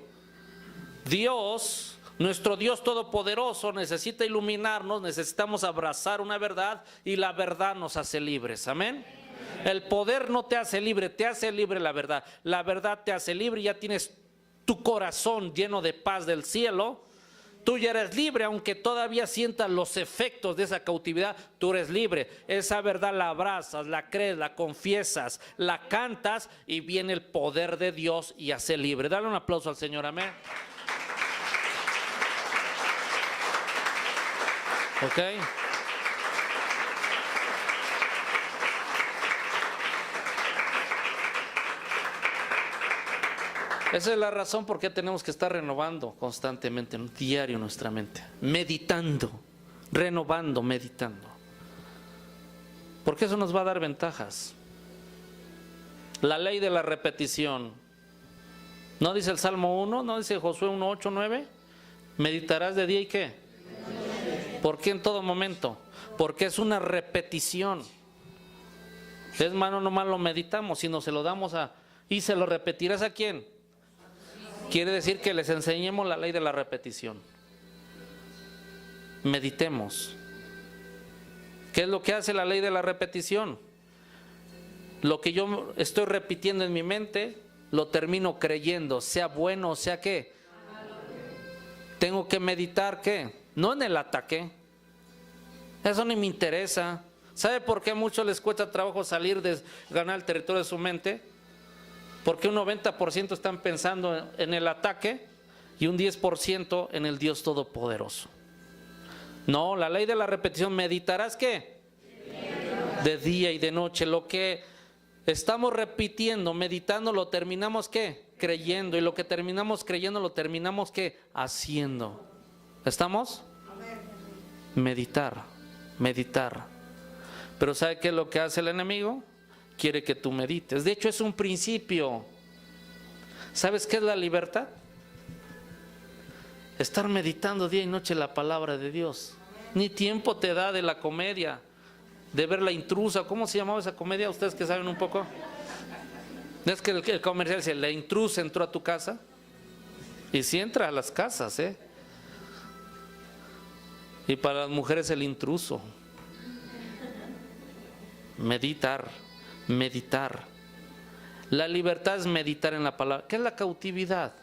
Dios, nuestro Dios todopoderoso, necesita iluminarnos, necesitamos abrazar una verdad y la verdad nos hace libres. Amén. El poder no te hace libre, te hace libre la verdad. La verdad te hace libre y ya tienes tu corazón lleno de paz del cielo. Tú ya eres libre, aunque todavía sientas los efectos de esa cautividad, tú eres libre. Esa verdad la abrazas, la crees, la confiesas, la cantas y viene el poder de Dios y hace libre. Dale un aplauso al Señor, amén. ¿Ok? Esa es la razón por qué tenemos que estar renovando constantemente, diario nuestra mente, meditando, renovando, meditando. Porque eso nos va a dar ventajas. La ley de la repetición. ¿No dice el Salmo 1? ¿No dice Josué 1, 8, 9? Meditarás de día y ¿qué? ¿Por qué en todo momento? Porque es una repetición. Es más, no nomás lo meditamos, sino se lo damos a... ¿Y se lo repetirás a quién? Quiere decir que les enseñemos la ley de la repetición. Meditemos. ¿Qué es lo que hace la ley de la repetición? Lo que yo estoy repitiendo en mi mente, lo termino creyendo, sea bueno o sea qué. Tengo que meditar ¿qué? No en el ataque. Eso ni me interesa. ¿Sabe por qué a muchos les cuesta trabajo salir de ganar el territorio de su mente? Porque un 90% están pensando en el ataque y un 10% en el Dios Todopoderoso. No, la ley de la repetición, meditarás ¿qué? De día y de noche. Lo que estamos repitiendo, meditando, lo terminamos ¿qué? Creyendo. Y lo que terminamos creyendo, lo terminamos ¿qué? Haciendo. ¿Estamos? Meditar, meditar. Pero ¿sabe qué es lo que hace el enemigo? Quiere que tú medites. De hecho, es un principio. ¿Sabes qué es la libertad? Estar meditando día y noche la palabra de Dios. Ni tiempo te da de la comedia, de ver La Intrusa. ¿Cómo se llamaba esa comedia? Ustedes que saben un poco. Es que el comercial dice: la intrusa entró a tu casa. Y sí entra a las casas, ¿eh? Y para las mujeres el intruso. Meditar, meditar. La libertad es meditar en la palabra. ¿Qué es la cautividad?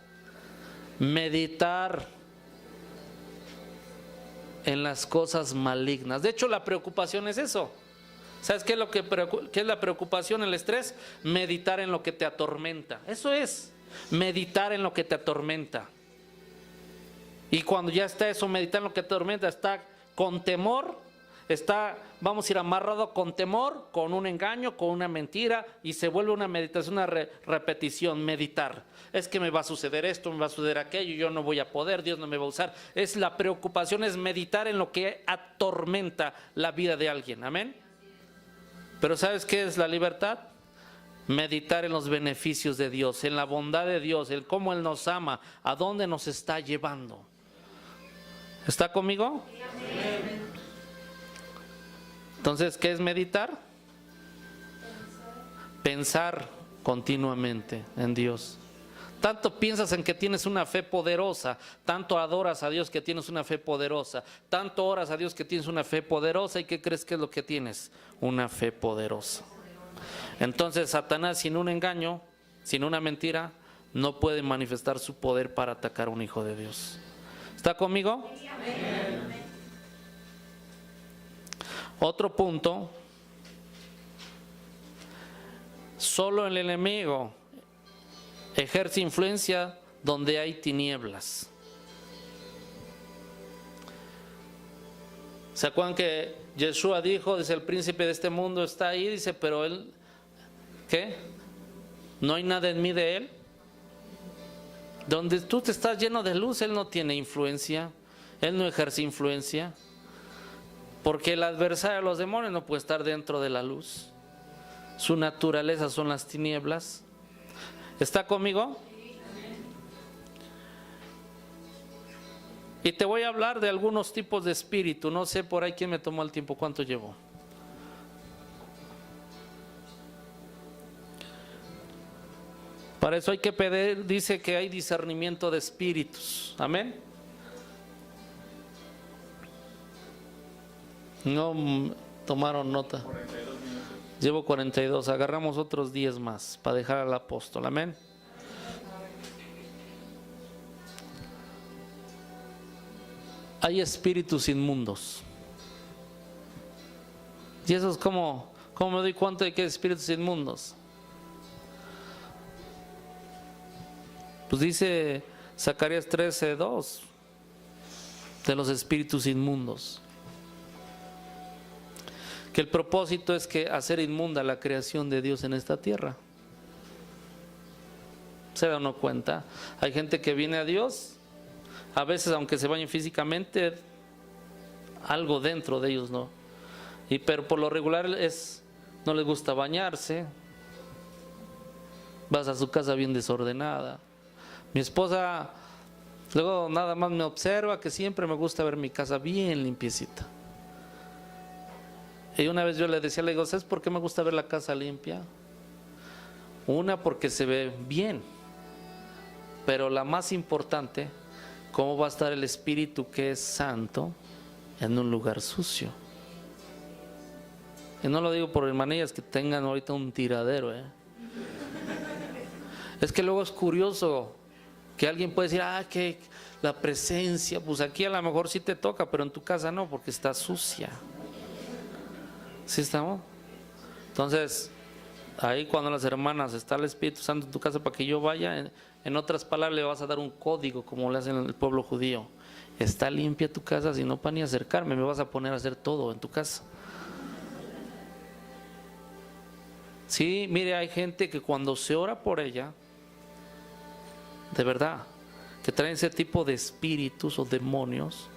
Meditar en las cosas malignas. De hecho, la preocupación es eso. ¿Sabes qué es la preocupación, el estrés? Meditar en lo que te atormenta. Eso es, meditar en lo que te atormenta. Y cuando ya está eso, meditar en lo que te atormenta, está con temor, vamos a ir amarrado con temor, con un engaño, con una mentira, y se vuelve una meditación, una repetición, meditar. Es que me va a suceder esto, me va a suceder aquello, yo no voy a poder, Dios no me va a usar. Es la preocupación, es meditar en lo que atormenta la vida de alguien, amén. Pero ¿sabes qué es la libertad? Meditar en los beneficios de Dios, en la bondad de Dios, en cómo Él nos ama, a dónde nos está llevando. ¿Está conmigo? Entonces, ¿qué es meditar? Pensar continuamente en Dios. Tanto piensas en que tienes una fe poderosa, tanto adoras a Dios que tienes una fe poderosa, tanto oras a Dios que tienes una fe poderosa. ¿Y qué crees que es lo que tienes? Una fe poderosa. Entonces Satanás, sin un engaño, sin una mentira, no puede manifestar su poder para atacar a un hijo de Dios. ¿Está conmigo? Otro punto: solo el enemigo ejerce influencia donde hay tinieblas. ¿Se acuerdan que Yeshua dijo, dice, el príncipe de este mundo está ahí, dice, pero él, ¿qué? ¿No hay nada en mí de él? Donde tú te estás lleno de luz, él no tiene influencia, él no ejerce influencia, porque el adversario de los demonios no puede estar dentro de la luz. Su naturaleza son las tinieblas. ¿Está conmigo? Y te voy a hablar de algunos tipos de espíritu. No sé por ahí quién me tomó el tiempo. ¿Cuánto llevo? Para eso hay que pedir, dice que hay discernimiento de espíritus. Amén. No tomaron nota. Llevo 42. Agarramos otros 10 más para dejar al apóstol. Amén. Hay espíritus inmundos. Y eso es como me doy cuenta de que hay espíritus inmundos. Pues dice Zacarías 13:2 de los espíritus inmundos, que el propósito es que hacer inmunda la creación de Dios en esta tierra. ¿Se da uno cuenta? Hay gente que viene a Dios, a veces aunque se bañen físicamente, algo dentro de ellos no. Pero por lo regular no les gusta bañarse. Vas a su casa bien desordenada. Mi esposa luego nada más me observa que siempre me gusta ver mi casa bien limpiecita. Y una vez yo le decía, le digo, ¿sabes por qué me gusta ver la casa limpia? Una, porque se ve bien. Pero la más importante, ¿cómo va a estar el espíritu que es santo en un lugar sucio? Y no lo digo por hermanillas que tengan ahorita un tiradero, Es que luego es curioso que alguien puede decir, que la presencia, pues aquí a lo mejor sí te toca, pero en tu casa no, porque está sucia. ¿Sí estamos? Entonces, Ahí cuando las hermanas, está el Espíritu Santo en tu casa para que yo vaya, en otras palabras le vas a dar un código como le hacen en el pueblo judío. Está limpia tu casa, si no para ni acercarme, me vas a poner a hacer todo en tu casa. Sí, mire, hay gente que cuando se ora por ella, de verdad, que traen ese tipo de espíritus o demonios,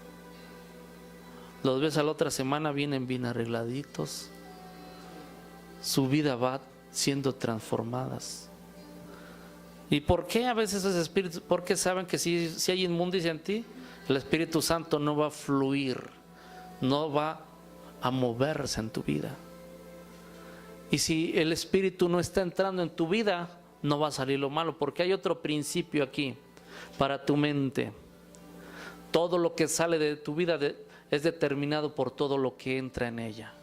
los ves a la otra semana, vienen bien arregladitos, su vida va siendo transformadas. ¿Y por qué a veces esos espíritus? Porque saben que si hay inmundicia en ti, el Espíritu Santo no va a fluir, no va a moverse en tu vida. Y si el Espíritu no está entrando en tu vida, no va a salir lo malo, porque hay otro principio aquí para tu mente. Todo lo que sale de tu vida es determinado por todo lo que entra en ella.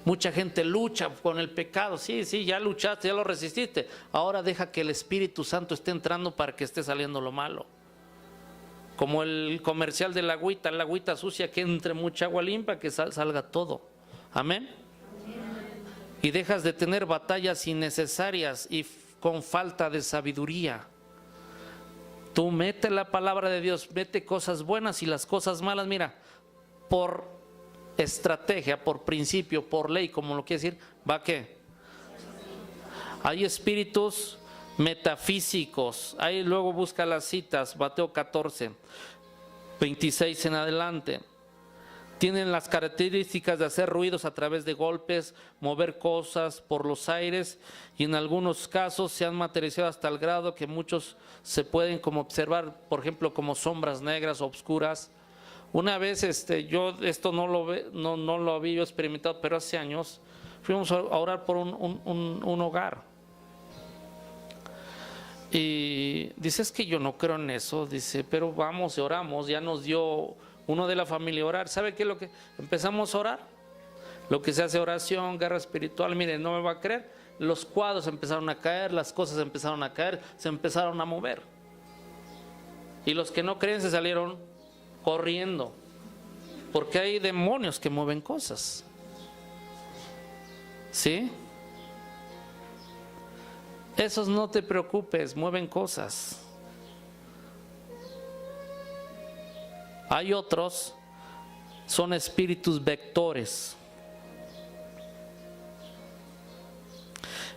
Mucha gente lucha con el pecado, sí, ya luchaste, ya lo resististe. Ahora deja que el Espíritu Santo esté entrando para que esté saliendo lo malo. Como el comercial de la agüita sucia, que entre mucha agua limpia, que salga todo. Amén. Y dejas de tener batallas innecesarias y con falta de sabiduría. Tú mete la palabra de Dios, mete cosas buenas y las cosas malas, mira, por estrategia, por principio, por ley, como lo quiere decir, ¿va qué? Hay espíritus metafísicos. Ahí luego busca las citas, Mateo 14, 26 en adelante. Tienen las características de hacer ruidos a través de golpes, mover cosas por los aires, y en algunos casos se han materializado hasta el grado que muchos se pueden como observar, por ejemplo, como sombras negras, obscuras. Una vez yo esto no lo había yo experimentado, pero hace años fuimos a orar por un hogar. Y dice, es que yo no creo en eso, dice, pero vamos y oramos. Ya nos dio uno de la familia orar. ¿Sabe qué es lo que empezamos a orar? Lo que se hace oración, guerra espiritual. Miren, no me va a creer, los cuadros empezaron a caer, las cosas empezaron a caer, se empezaron a mover. Y los que no creen se salieron corriendo, porque hay demonios que mueven cosas. ¿Sí? Esos no te preocupes, mueven cosas. Hay otros, son espíritus vectores.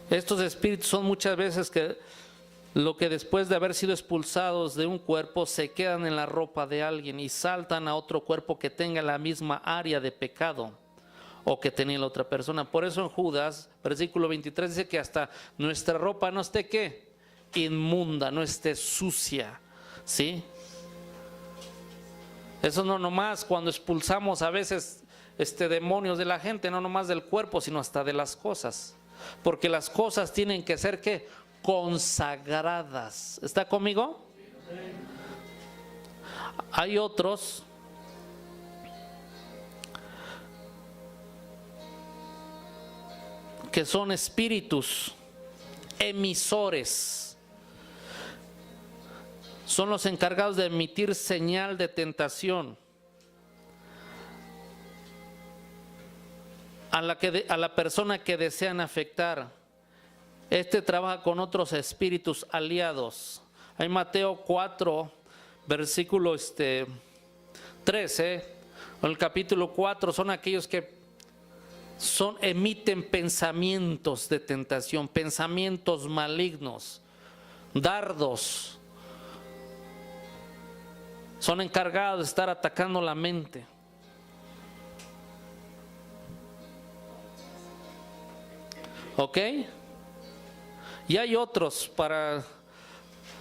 Estos espíritus son muchas veces que lo que después de haber sido expulsados de un cuerpo se quedan en la ropa de alguien y saltan a otro cuerpo que tenga la misma área de pecado o que tenía la otra persona. Por eso en Judas, versículo 23, dice que hasta nuestra ropa no esté ¿qué? Inmunda, no esté sucia, ¿sí? Eso no nomás cuando expulsamos a veces demonios de la gente, no nomás del cuerpo, sino hasta de las cosas. Porque las cosas tienen que ser ¿qué? Consagradas. ¿Está conmigo? Hay otros que son espíritus emisores. Son los encargados de emitir señal de tentación a la persona que desean afectar. Trabaja con otros espíritus aliados. Hay Mateo 4, versículo 13, en el capítulo 4, son aquellos que emiten pensamientos de tentación, pensamientos malignos, dardos. Son encargados de estar atacando la mente. ¿Ok? Y hay otros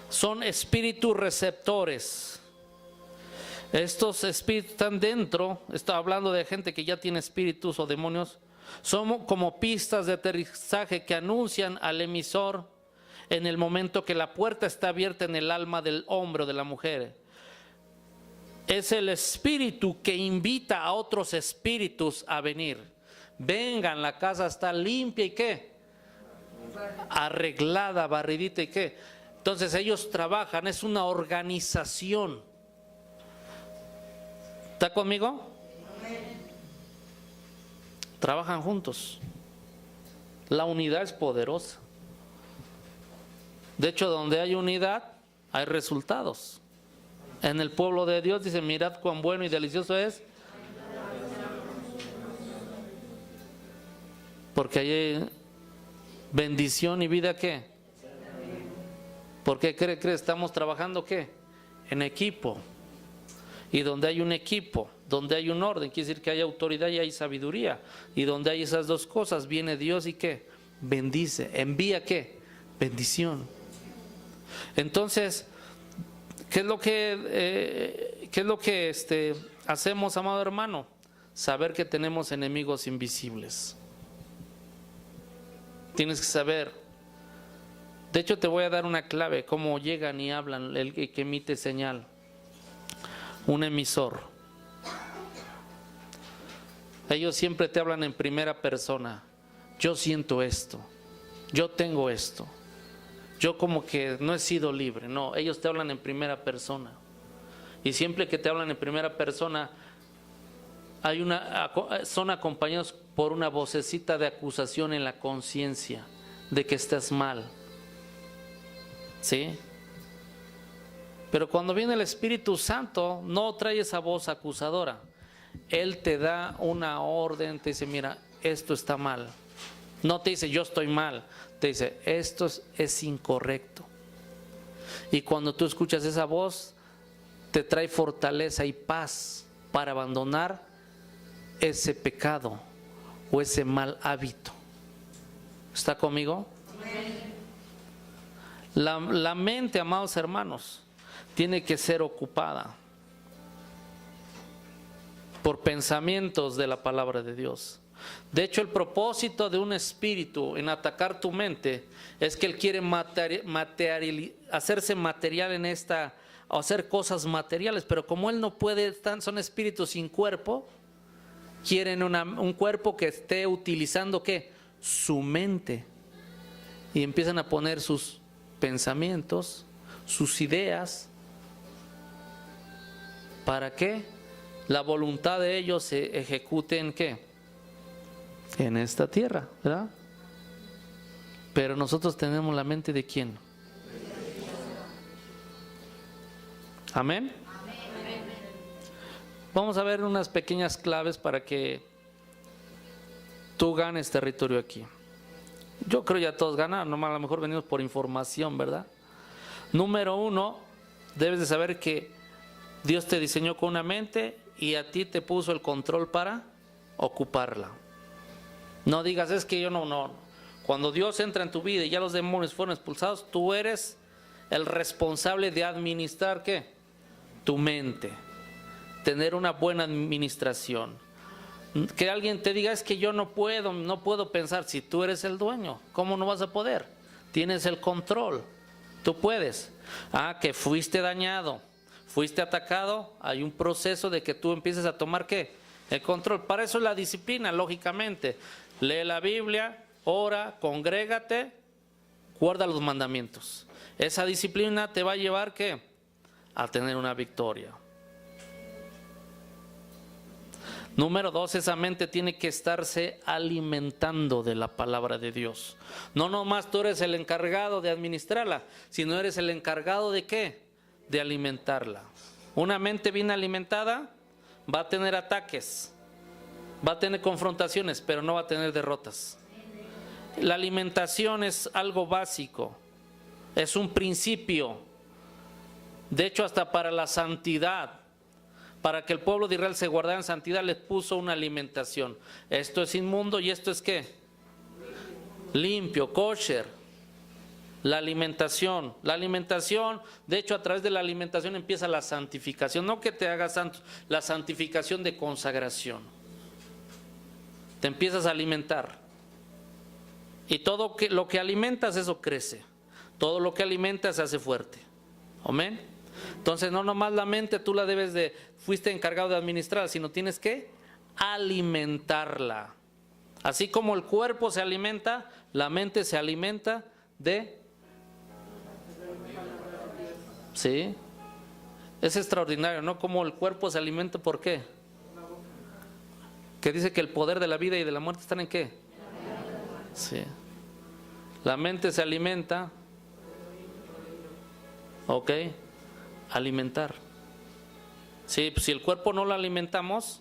son espíritus receptores. Estos espíritus están dentro, está hablando de gente que ya tiene espíritus o demonios, son como pistas de aterrizaje que anuncian al emisor en el momento que la puerta está abierta en el alma del hombre o de la mujer. Es el espíritu que invita a otros espíritus a venir. Vengan, la casa está limpia y ¿qué? Arreglada, barridita y ¿qué? Entonces ellos trabajan, es una organización. ¿Está conmigo? Trabajan juntos. La unidad es poderosa. De hecho, donde hay unidad, hay resultados. En el pueblo de Dios dice, mirad cuán bueno y delicioso es. Porque hay bendición y vida, ¿qué? Porque cree, estamos trabajando, ¿qué? En equipo. Y donde hay un equipo, donde hay un orden, quiere decir que hay autoridad y hay sabiduría. Y donde hay esas dos cosas, viene Dios y ¿qué? Bendice. ¿Envía qué? Bendición. Entonces, ¿qué es lo que hacemos, amado hermano? Saber que tenemos enemigos invisibles. Tienes que saber. De hecho, te voy a dar una clave, cómo llegan y hablan el que emite señal. Un emisor. Ellos siempre te hablan en primera persona. Yo siento esto, yo tengo esto, yo como que no he sido libre. No, ellos te hablan en primera persona. Y siempre que te hablan en primera persona, son acompañados por una vocecita de acusación en la conciencia de que estás mal. ¿Sí? Pero cuando viene el Espíritu Santo, no trae esa voz acusadora. Él te da una orden, te dice, mira, esto está mal. No te dice, yo estoy mal. Te dice, esto es incorrecto. Y cuando tú escuchas esa voz, te trae fortaleza y paz para abandonar ese pecado o ese mal hábito. ¿Está conmigo? La mente, amados hermanos, tiene que ser ocupada por pensamientos de la palabra de Dios. De hecho, el propósito de un espíritu en atacar tu mente es que él quiere hacerse material en o hacer cosas materiales, pero como él no puede, son espíritus sin cuerpo, quieren un cuerpo que esté utilizando ¿qué? Su mente, y empiezan a poner sus pensamientos, sus ideas. ¿Para qué? La voluntad de ellos se ejecute en ¿qué? En esta tierra, ¿verdad? Pero nosotros tenemos la mente de ¿quién? Amén. Vamos a ver unas pequeñas claves para que tú ganes territorio aquí. Yo creo ya todos ganaron, nomás a lo mejor venimos por información, ¿verdad? Número 1, debes de saber que Dios te diseñó con una mente y a ti te puso el control para ocuparla. No digas, es que yo no. Cuando Dios entra en tu vida y ya los demonios fueron expulsados, tú eres el responsable de administrar ¿qué? Tu mente. Tener una buena administración. Que alguien te diga, es que yo no puedo pensar. Si tú eres el dueño, ¿cómo no vas a poder? Tienes el control, tú puedes. Que fuiste dañado, fuiste atacado, hay un proceso de que tú empieces a tomar ¿qué? El control. Para eso es la disciplina, lógicamente. Lee la Biblia, ora, congrégate, guarda los mandamientos. Esa disciplina te va a llevar ¿qué? A tener una victoria. Número 2, esa mente tiene que estarse alimentando de la palabra de Dios. No nomás tú eres el encargado de administrarla, sino eres el encargado de ¿qué? De alimentarla. Una mente bien alimentada va a tener ataques, va a tener confrontaciones, pero no va a tener derrotas. La alimentación es algo básico, es un principio. De hecho, hasta para la santidad, para que el pueblo de Israel se guardara en santidad, les puso una alimentación. Esto es inmundo y esto es ¿qué? Limpio, kosher. La alimentación, de hecho a través de la alimentación empieza la santificación, no que te hagas santo, la santificación de consagración. Te empiezas a alimentar. Y todo lo que alimentas, eso crece. Todo lo que alimentas se hace fuerte. Amén. Entonces no nomás la mente tú la fuiste encargado de administrar, sino tienes que alimentarla. Así como el cuerpo se alimenta, la mente se alimenta de... Sí, es extraordinario, ¿no? Como el cuerpo se alimenta, ¿por qué? Que dice que el poder de la vida y de la muerte están en ¿qué? Sí. La mente se alimenta, ¿ok? Alimentar. Sí, pues si el cuerpo no lo alimentamos,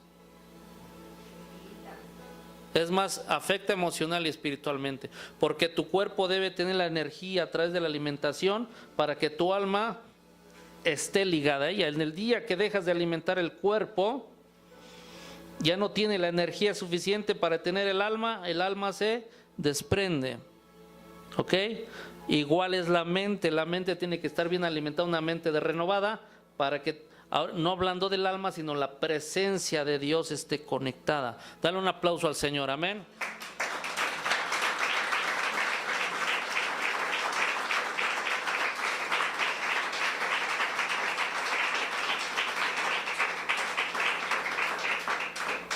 es más, afecta emocional y espiritualmente, porque tu cuerpo debe tener la energía a través de la alimentación para que tu alma esté ligada a ella. En el día que dejas de alimentar el cuerpo, ya no tiene la energía suficiente para tener el alma se desprende, ¿ok? Igual es la mente tiene que estar bien alimentada, una mente renovada, para que, no hablando del alma, sino la presencia de Dios esté conectada. Dale un aplauso al Señor, amén.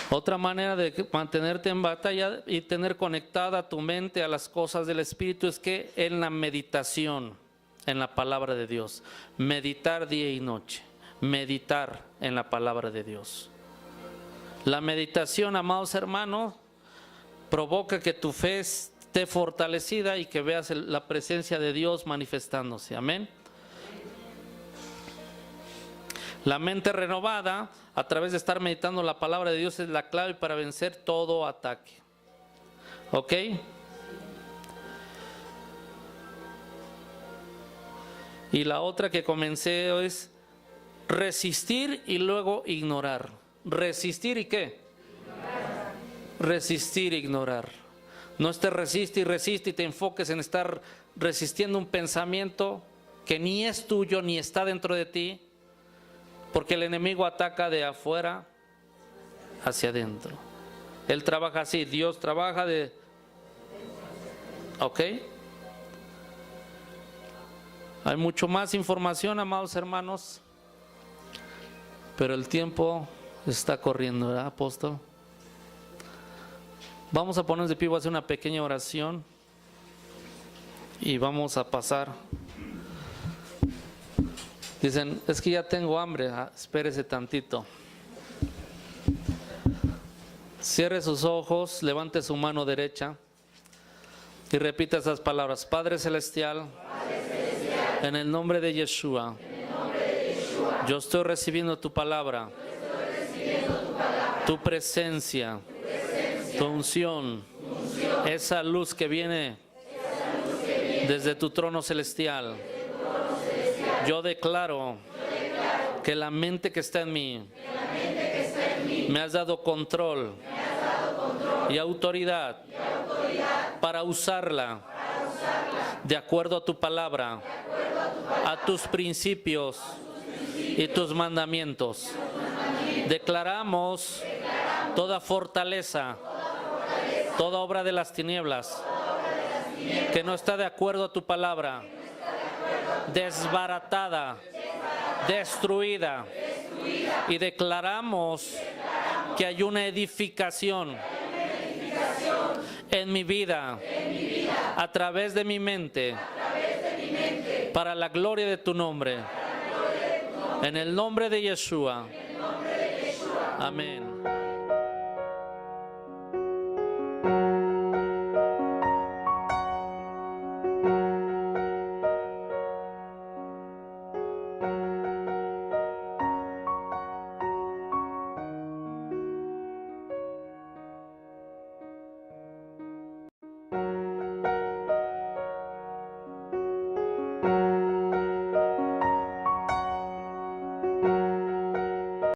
Otra manera de mantenerte en batalla y tener conectada tu mente a las cosas del Espíritu es que en la meditación, en la palabra de Dios, meditar día y noche, meditar en la palabra de Dios. La meditación, amados hermanos, provoca que tu fe esté fortalecida y que veas la presencia de Dios manifestándose, amén. La mente renovada, a través de estar meditando la palabra de Dios, es la clave para vencer todo ataque. ¿Ok? Y la otra que comencé es resistir y luego ignorar. ¿Resistir y qué? Ignorar. Resistir e ignorar. No estés resiste y te enfoques en estar resistiendo un pensamiento que ni es tuyo ni está dentro de ti. Porque el enemigo ataca de afuera hacia adentro. Él trabaja así, Dios trabaja de... ¿Ok? Hay mucho más información, amados hermanos, pero el tiempo está corriendo, ¿verdad, apóstol? Vamos a ponernos de pie, voy a hacer una pequeña oración y vamos a pasar. Dicen, es que ya tengo hambre, espérese tantito. Cierre sus ojos, levante su mano derecha y repita esas palabras. Padre Celestial, en el nombre de Yeshua, yo estoy recibiendo tu palabra, tu presencia, tu unción, esa luz que viene desde tu trono celestial. Yo declaro que la mente que está en mí me has dado control y autoridad para usarla de acuerdo a tu palabra, a tus principios y tus mandamientos. Declaramos toda fortaleza, toda obra de las tinieblas que no está de acuerdo a tu palabra, desbaratada, destruida, y declaramos que hay una edificación en mi vida a través de mi mente para la gloria de tu nombre, en el nombre de Yeshua. Amén.